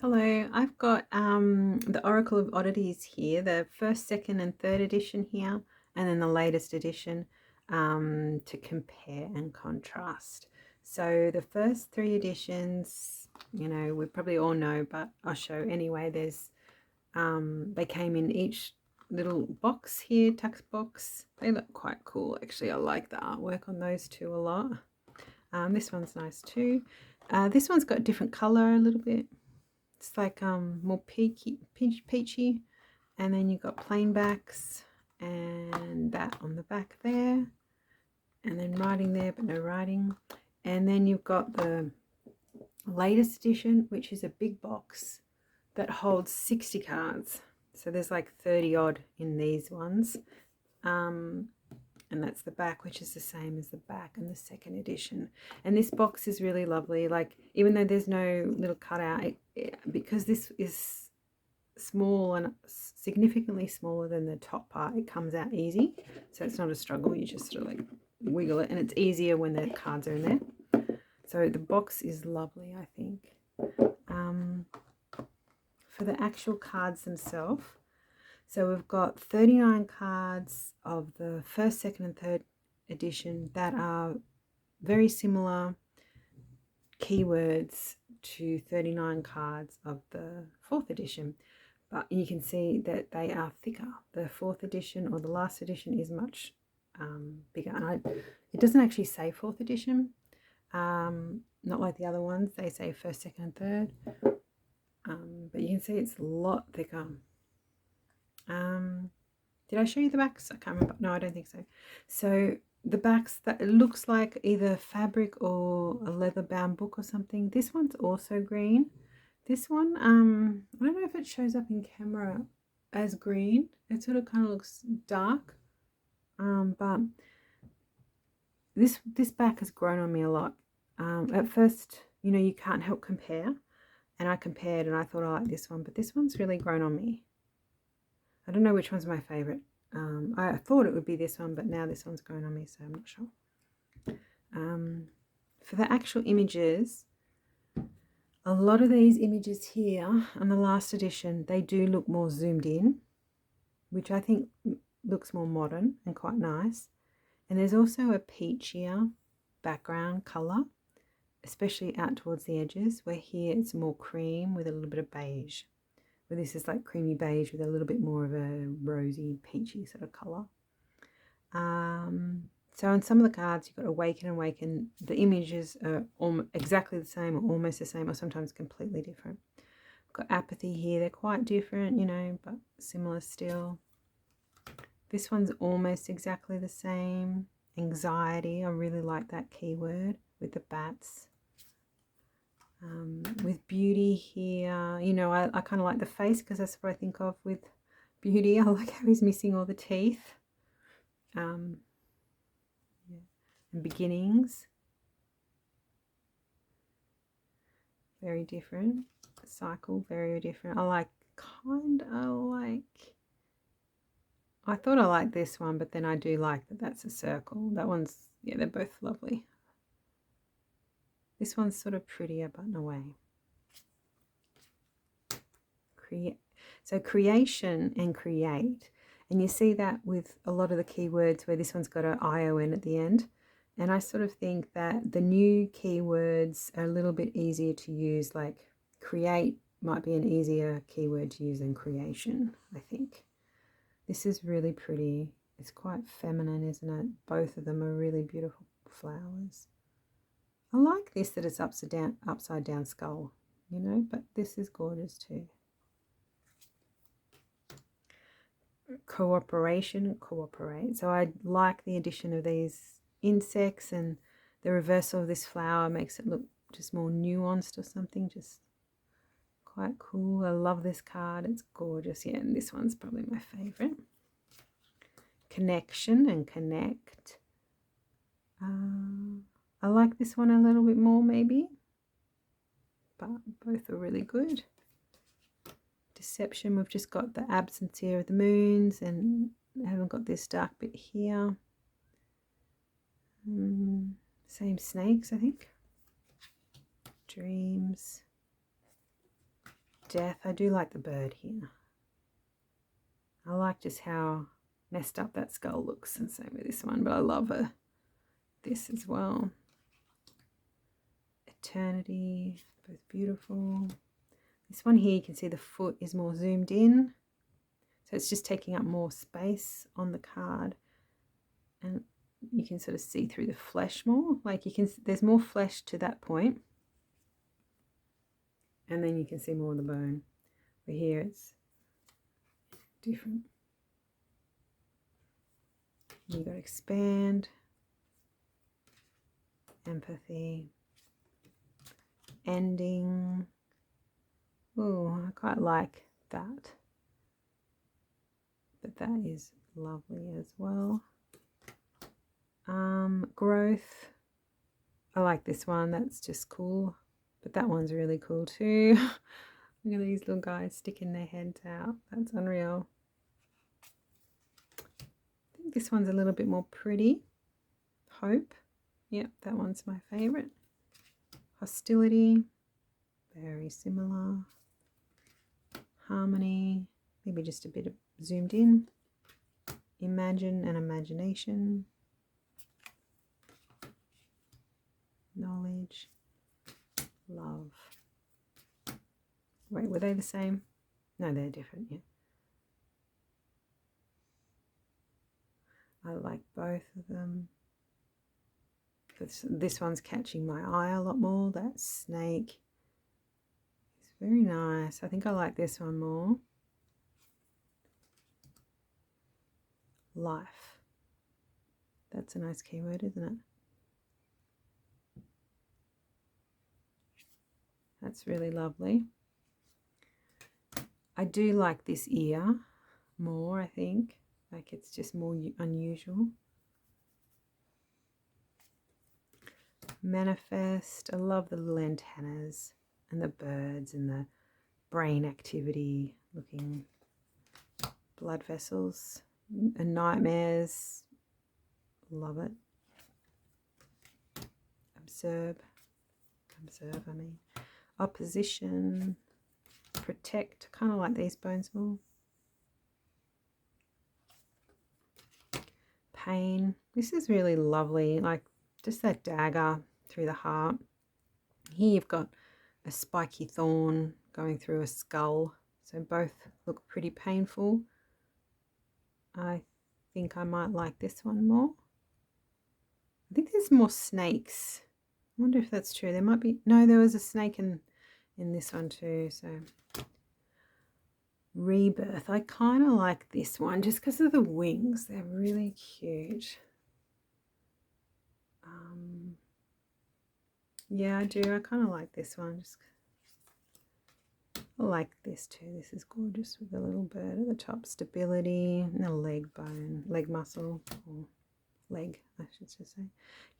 Hello, I've got the Oracle of Oddities here, the first, second, and third edition here, and then the latest edition to compare and contrast. So the first three editions, we probably all know, but I'll show anyway. They came in each little box here, text box. They look quite cool, actually. I like the artwork on those two a lot. This one's nice too. This one's got a different color a little bit. It's like more peachy, and then you've got plain backs and that on the back there, and then writing there but no writing. And then you've got the latest edition, which is a big box that holds 60 cards. So there's like 30 odd in these ones. And that's the back, which is the same as the back in the second edition. And this box is really lovely. Like, even though there's no little cutout, because this is small and significantly smaller than the top part, it comes out easy. So it's not a struggle. You just sort of like wiggle it, and it's easier when the cards are in there. So the box is lovely, I think. For the actual cards themselves, so we've got 39 cards of the first, second, and third edition that are very similar keywords to 39 cards of the fourth edition. But you can see that they are thicker. The fourth edition, or the last edition, is much bigger. And it doesn't actually say fourth edition, not like the other ones. They say first, second, and third. But you can see it's a lot thicker. Did I show you the backs? I can't remember. No, I don't think so. So the backs, that it looks like either fabric or a leather bound book or something. This one's also green. This one, I don't know if it shows up in camera as green. It sort of kind of looks dark. But this back has grown on me a lot. At first, you can't help compare. And I compared and I thought I like this one, but this one's really grown on me. I don't know which one's my favourite. I thought it would be this one, but now this one's grown on me, so I'm not sure. For the actual images, a lot of these images here on the last edition, they do look more zoomed in, which I think looks more modern and quite nice. And there's also a peachier background colour, especially out towards the edges, where here it's more cream with a little bit of beige. Where this is like creamy beige with a little bit more of a rosy, peachy sort of colour. So on some of the cards, you've got Awaken and Awaken. The images are exactly the same or almost the same, or sometimes completely different. We've got Apathy here. They're quite different, but similar still. This one's almost exactly the same. Anxiety. I really like that keyword with the bats. With Beauty here, I kind of like the face because that's what I think of with Beauty. I like how he's missing all the teeth. Yeah. And Beginnings, very different. Cycle, very different. I thought I liked this one, but then I do like that that's a circle. That one's, yeah, they're both lovely. This one's sort of prettier, but in a way. So creation and create. And you see that with a lot of the keywords where this one's got an ION at the end. And I sort of think that the new keywords are a little bit easier to use, like create might be an easier keyword to use than creation, I think. This is really pretty. It's quite feminine, isn't it? Both of them are really beautiful flowers. I like this, that it's upside down skull, but this is gorgeous too. Cooperation, cooperate. So I like the addition of these insects, and the reversal of this flower makes it look just more nuanced or something, just quite cool. I love this card. It's gorgeous. Yeah, and this one's probably my favorite. Connection and connect. I like this one a little bit more maybe, but both are really good. Deception, we've just got the absence here of the moons, and I haven't got this dark bit here. Same snakes, I think. Dreams. death. I do like the bird here. I like just how messed up that skull looks, and same with this one, but I love this as well. Eternity, both beautiful. This one here, you can see the foot is more zoomed in, so it's just taking up more space on the card, and you can sort of see through the flesh more. Like you can, there's more flesh to that point, and then you can see more of the bone. But here it's different. You got expand, empathy, ending. Oh, I quite like that. But that is lovely as well. Growth. I like this one. That's just cool. But that one's really cool too. Look at these little guys sticking their heads out. That's unreal. I think this one's a little bit more pretty. Hope. Yep, that one's my favorite. Hostility. Very similar. Harmony. Maybe just a bit of zoomed in. Imagine and imagination. Knowledge. Love. Wait, were they the same? No, they're different, yeah. I like both of them. This one's catching my eye a lot more. That snake is very nice. I think I like this one more. Life. That's a nice keyword, isn't it? That's really lovely. I do like this ear more, I think. Like it's just more unusual. Manifest. I love the little antennas and the birds and the brain activity looking blood vessels and nightmares. Love it. Observe, I mean. Opposition, protect, kind of like these bones more. Pain. This is really lovely, like just that dagger through the heart. Here you've got a spiky thorn going through a skull, so both look pretty painful. I think I might like this one more. I think there's more snakes. I wonder if that's true. There might be. No, there was a snake in this one too. So rebirth. I kind of like this one just because of the wings. They're really cute. Yeah, I do. I kind of like this one. I like this too. This is gorgeous with the little bird at the top. Stability and the leg bone, leg muscle, or leg, I should just say.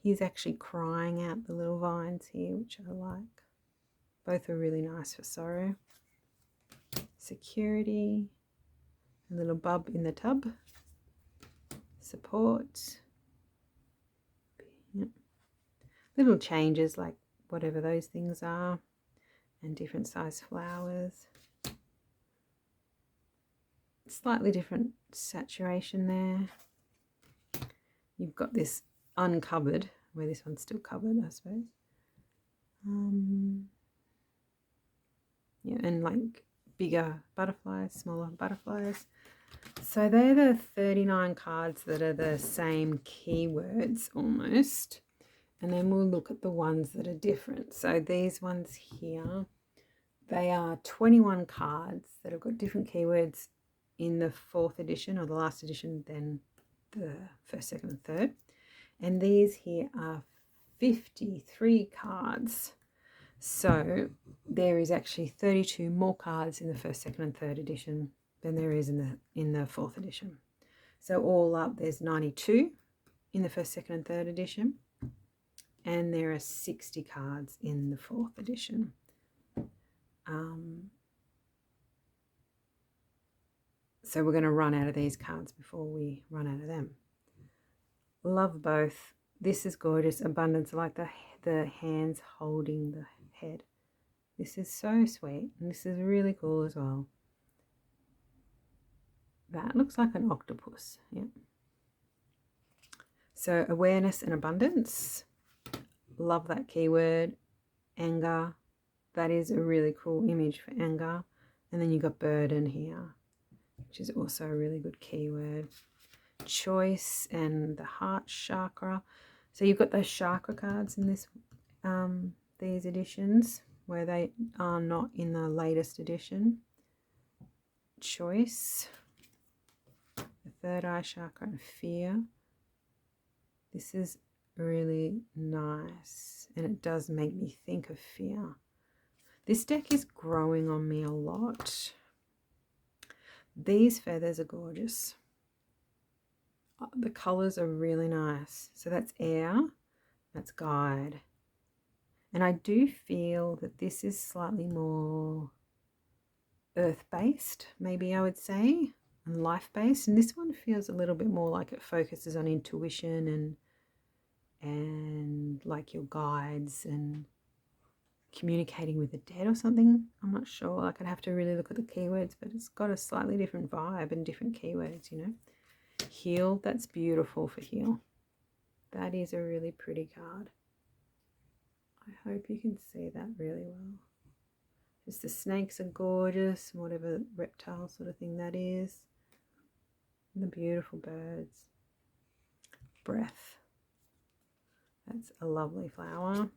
He's actually crying out the little vines here, which I like. Both are really nice for sorrow. Security, a little bub in the tub. Support. Yep. Little changes like whatever those things are, and different size flowers. Slightly different saturation there. You've got this uncovered, where this one's still covered, I suppose. Yeah, and like bigger butterflies, smaller butterflies. So they're the 39 cards that are the same keywords almost. And then we'll look at the ones that are different. So these ones here, they are 21 cards that have got different keywords in the 4th edition or the last edition than the 1st, 2nd and 3rd. And these here are 53 cards. So there is actually 32 more cards in the 1st, 2nd and 3rd edition than there is in the 4th edition. So all up there's 92 in the 1st, 2nd and 3rd edition. And there are 60 cards in the 4th edition. So we're going to run out of these cards before we run out of them. Love both. This is gorgeous. Abundance, I like the hands holding the head. This is so sweet, and this is really cool as well. That looks like an octopus. Yeah. So awareness and abundance. Love that keyword. Anger. That is a really cool image for anger. And then you got burden here, which is also a really good keyword. Choice and the heart chakra. So you've got those chakra cards in this these editions where they are not in the latest edition. Choice, the third eye chakra, and fear. This is really nice, and it does make me think of fear. This deck is growing on me a lot. These feathers are gorgeous. The colors are really nice. So that's air, that's guide. And I do feel that this is slightly more earth-based, maybe I would say, and life-based. And this one feels a little bit more like it focuses on intuition and like your guides and communicating with the dead or something. I'm not sure. Like, I'd have to really look at the keywords, but it's got a slightly different vibe and different keywords, you know. Heal, that's beautiful for heal. That is a really pretty card. I hope you can see that really well. Just the snakes are gorgeous, whatever reptile sort of thing that is. And the beautiful birds. Breath. That's a lovely flower.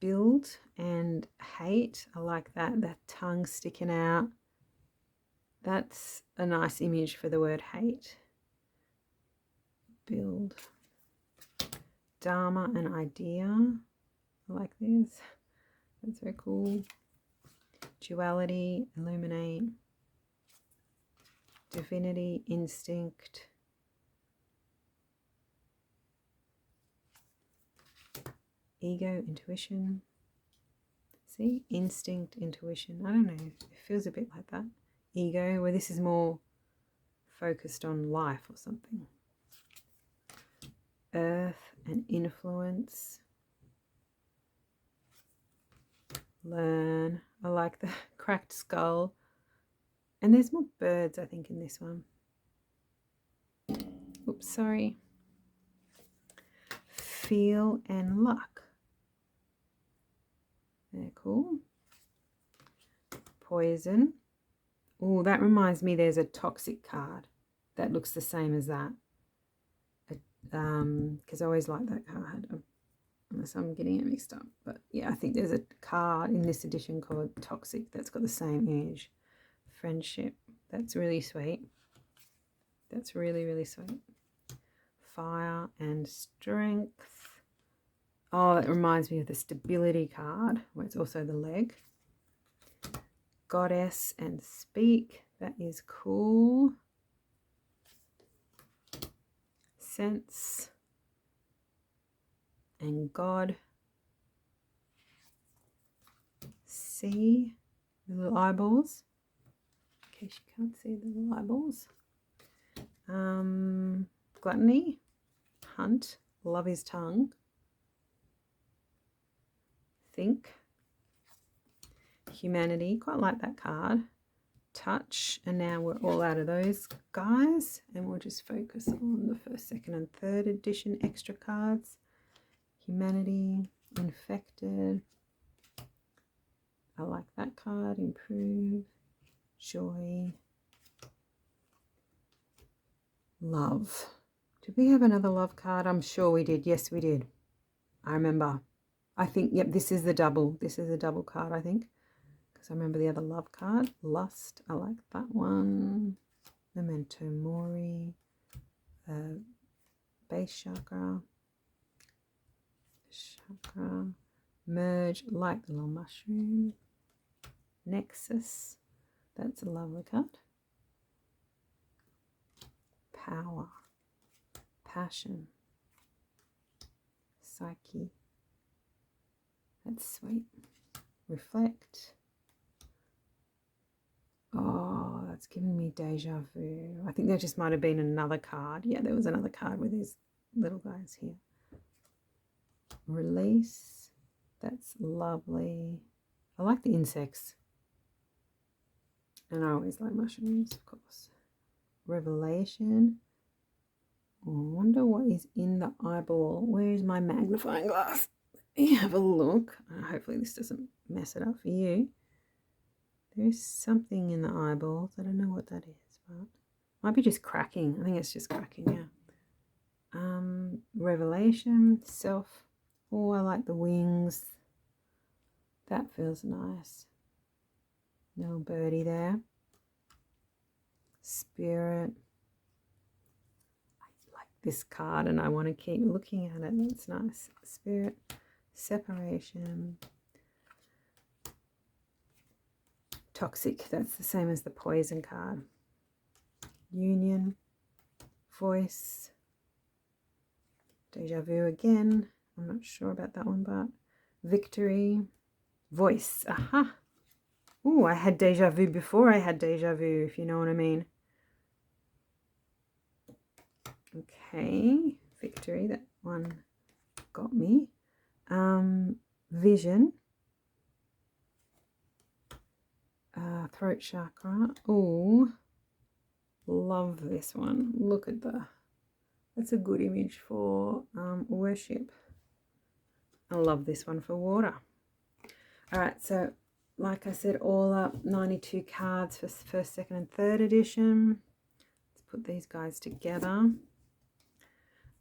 Build and hate. I like that. That tongue sticking out. That's a nice image for the word hate. Build. Dharma and idea. I like this. That's very cool. Duality, illuminate. Divinity, instinct. Ego, intuition. See? Instinct, intuition. I don't know. It feels a bit like that. Ego, where this is more focused on life or something. Earth and influence. Learn. I like the cracked skull. And there's more birds, I think, in this one. Oops, sorry. Feel and luck. They're cool. Poison. Oh, that reminds me there's a toxic card that looks the same as that. Because I always like that card. Unless I'm getting it mixed up. But yeah, I think there's a card in this edition called Toxic that's got the same image. Friendship. That's really sweet. That's really, really sweet. Fire and strength. Oh, that reminds me of the stability card, where it's also the leg. Goddess and speak. That is cool. Sense and God. See the little eyeballs. In case you can't see the little eyeballs. Gluttony. Hunt. Love his tongue. Think. Humanity. Quite like that card. Touch. And now we're all out of those guys. And we'll just focus on the first, second, and third edition extra cards. Humanity. Infected. I like that card. Improve. Joy. Love. Did we have another love card? I'm sure we did. Yes, we did. I remember. I think, yep, this is the double. This is a double card, I think. Because I remember the other love card. Lust. I like that one. Memento Mori. Base chakra. Chakra. Merge. Like the little mushroom. Nexus. That's a lovely card. Power. Passion. Psyche. That's sweet. Reflect. Oh, that's giving me deja vu. I think there just might have been another card. Yeah, there was another card with these little guys here. Release. That's lovely. I like the insects. And I always like mushrooms, of course. Revelation. I wonder what is in the eyeball. Where is my magnifying glass? Let me have a look. Hopefully this doesn't mess it up for you. There is something in the eyeballs. I don't know what that is, but might be just cracking. I think it's just cracking, yeah. Revelation, self. Oh, I like the wings. That feels nice. Little birdie there. Spirit. I like this card and I want to keep looking at it. That's nice. Spirit. Separation. Toxic. That's the same as the poison card. Union. Voice. Deja vu again. I'm not sure about that one, but victory. Voice. Aha. Ooh, I had deja vu before I had deja vu, if you know what I mean. Okay. Victory. That one got me. Vision. Throat chakra. Ooh. Love this one. Look at that's a good image for worship. I love this one for water. All right, so like I said, all up 92 cards for first, second, and third edition. Let's put these guys together.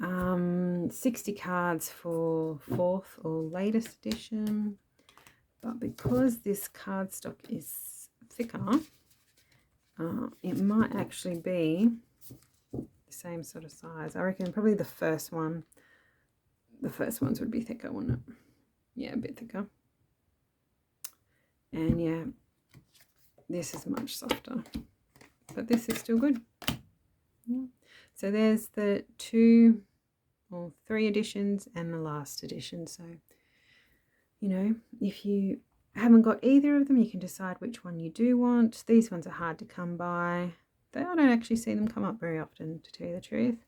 60 cards for fourth or latest edition. But because this cardstock is thicker, it might actually be the same sort of size. I reckon probably the first one. The first ones would be thicker, wouldn't it? Yeah, a bit thicker. And yeah, this is much softer, but this is still good. Yeah. So there's the 2 or 3 editions and the last edition. So, you know, if you haven't got either of them, you can decide which one you do want. These ones are hard to come by. I don't actually see them come up very often, to tell you the truth.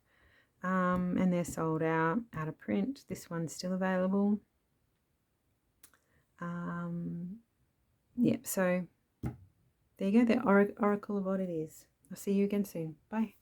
And they're sold out of print. This one's still available. Yeah, so there you go, the Oracle of Oddities. I'll see you again soon. Bye.